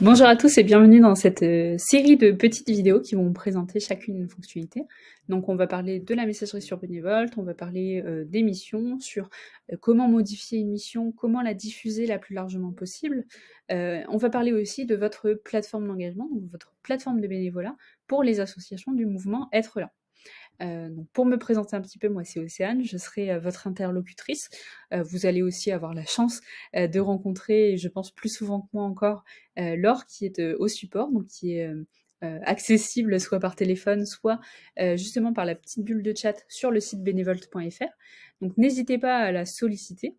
Bonjour à tous et bienvenue dans cette série de petites vidéos qui vont présenter chacune une fonctionnalité. Donc on va parler de la messagerie sur Benevolt, on va parler des missions, sur comment modifier une mission, comment la diffuser la plus largement possible. On va parler aussi de votre plateforme d'engagement, donc votre plateforme de bénévolat pour les associations du mouvement Être là. Donc pour me présenter un petit peu, moi c'est Océane, je serai votre interlocutrice. Vous allez aussi avoir la chance de rencontrer, et je pense plus souvent que moi encore, Laure qui est au support, donc qui est accessible soit par téléphone, soit justement par la petite bulle de chat sur le site benevolt.fr. Donc n'hésitez pas à la solliciter.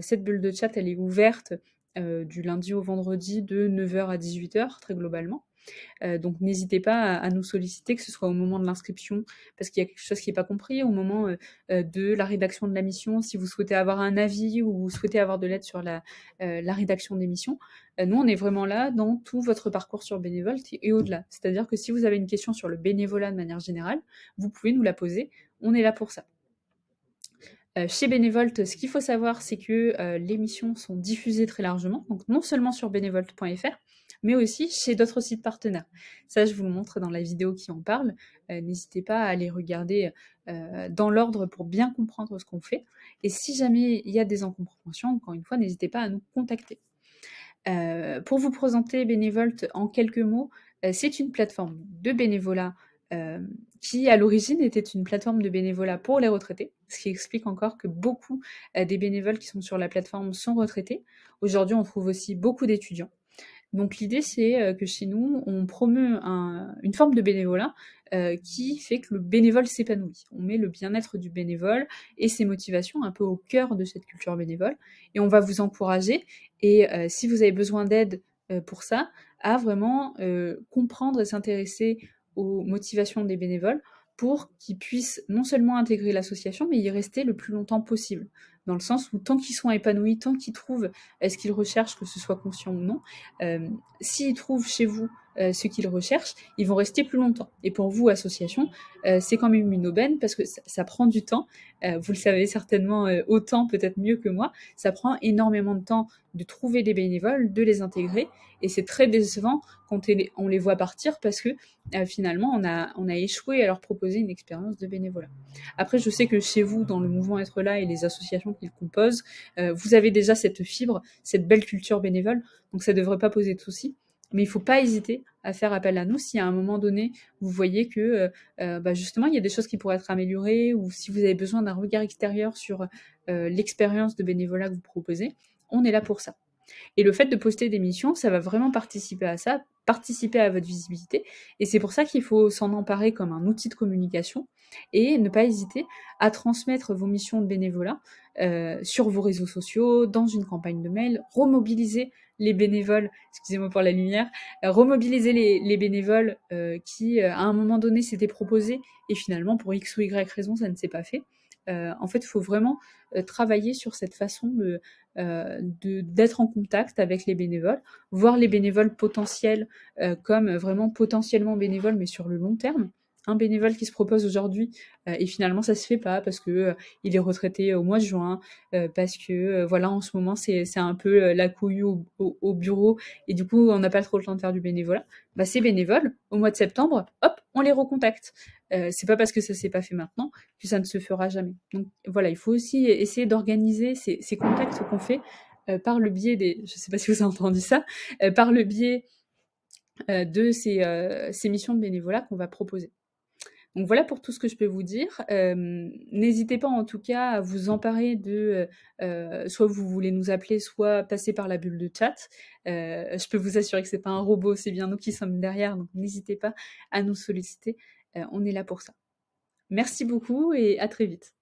Cette bulle de chat, elle est ouverte du lundi au vendredi de 9h à 18h, très globalement. Donc n'hésitez pas à nous solliciter, que ce soit au moment de l'inscription, parce qu'il y a quelque chose qui n'est pas compris, au moment de la rédaction de la mission, si vous souhaitez avoir un avis ou vous souhaitez avoir de l'aide sur la rédaction des missions. Nous, on est vraiment là dans tout votre parcours sur Benevolt et au-delà. C'est-à-dire que si vous avez une question sur le bénévolat de manière générale, vous pouvez nous la poser, on est là pour ça. Chez Benevolt, ce qu'il faut savoir, c'est que les missions sont diffusées très largement, donc non seulement sur benevolt.fr, mais aussi chez d'autres sites partenaires. Ça, je vous le montre dans la vidéo qui en parle. N'hésitez pas à aller regarder dans l'ordre pour bien comprendre ce qu'on fait. Et si jamais il y a des incompréhensions, encore une fois, n'hésitez pas à nous contacter. Pour vous présenter Benevolt en quelques mots, c'est une plateforme de bénévolat qui, à l'origine, était une plateforme de bénévolat pour les retraités, ce qui explique encore que beaucoup des bénévoles qui sont sur la plateforme sont retraités. Aujourd'hui, on trouve aussi beaucoup d'étudiants. Donc l'idée, c'est que chez nous, on promeut une forme de bénévolat qui fait que le bénévole s'épanouit. On met le bien-être du bénévole et ses motivations un peu au cœur de cette culture bénévole. Et on va vous encourager, et si vous avez besoin d'aide pour ça, à vraiment comprendre et s'intéresser aux motivations des bénévoles pour qu'ils puissent non seulement intégrer l'association, mais y rester le plus longtemps possible. Dans le sens où tant qu'ils sont épanouis, tant qu'ils trouvent ce qu'ils recherchent, que ce soit conscient ou non, s'ils trouvent chez vous ce qu'ils recherchent, ils vont rester plus longtemps. Et pour vous, association, c'est quand même une aubaine parce que ça prend du temps. Vous le savez certainement autant, peut-être mieux que moi. Ça prend énormément de temps de trouver des bénévoles, de les intégrer. Et c'est très décevant quand on les voit partir parce que finalement, on a échoué à leur proposer une expérience de bénévolat. Après, je sais que chez vous, dans le mouvement Être là et les associations qu'il compose, vous avez déjà cette fibre, cette belle culture bénévole, donc ça ne devrait pas poser de soucis. Mais il ne faut pas hésiter à faire appel à nous si à un moment donné, vous voyez que justement, il y a des choses qui pourraient être améliorées, ou si vous avez besoin d'un regard extérieur sur l'expérience de bénévolat que vous proposez, on est là pour ça. Et le fait de poster des missions, ça va vraiment participer à ça, participer à votre visibilité. Et c'est pour ça qu'il faut s'en emparer comme un outil de communication et ne pas hésiter à transmettre vos missions de bénévolat sur vos réseaux sociaux, dans une campagne de mail, remobiliser les bénévoles, excusez-moi pour la lumière, remobiliser les bénévoles qui, à un moment donné, s'étaient proposés et finalement, pour X ou Y raison, ça ne s'est pas fait. En fait, il faut vraiment travailler sur cette façon d'être en contact avec les bénévoles, voir les bénévoles potentiels comme vraiment potentiellement bénévoles, mais sur le long terme. Un bénévole qui se propose aujourd'hui et finalement ça se fait pas parce que il est retraité au mois de juin, parce que voilà, en ce moment c'est un peu la couille au bureau et du coup on n'a pas trop le temps de faire du bénévolat. Bah, ces bénévoles, au mois de septembre, hop, on les recontacte. C'est pas parce que ça s'est pas fait maintenant que ça ne se fera jamais. Donc voilà, il faut aussi essayer d'organiser ces contacts qu'on fait par le biais des, je sais pas si vous avez entendu ça, par le biais de ces missions de bénévolat qu'on va proposer. Donc voilà pour tout ce que je peux vous dire. N'hésitez pas en tout cas à vous emparer de soit vous voulez nous appeler, soit passer par la bulle de chat. Je peux vous assurer que c'est pas un robot, c'est bien nous qui sommes derrière, donc n'hésitez pas à nous solliciter. On est là pour ça. Merci beaucoup et à très vite.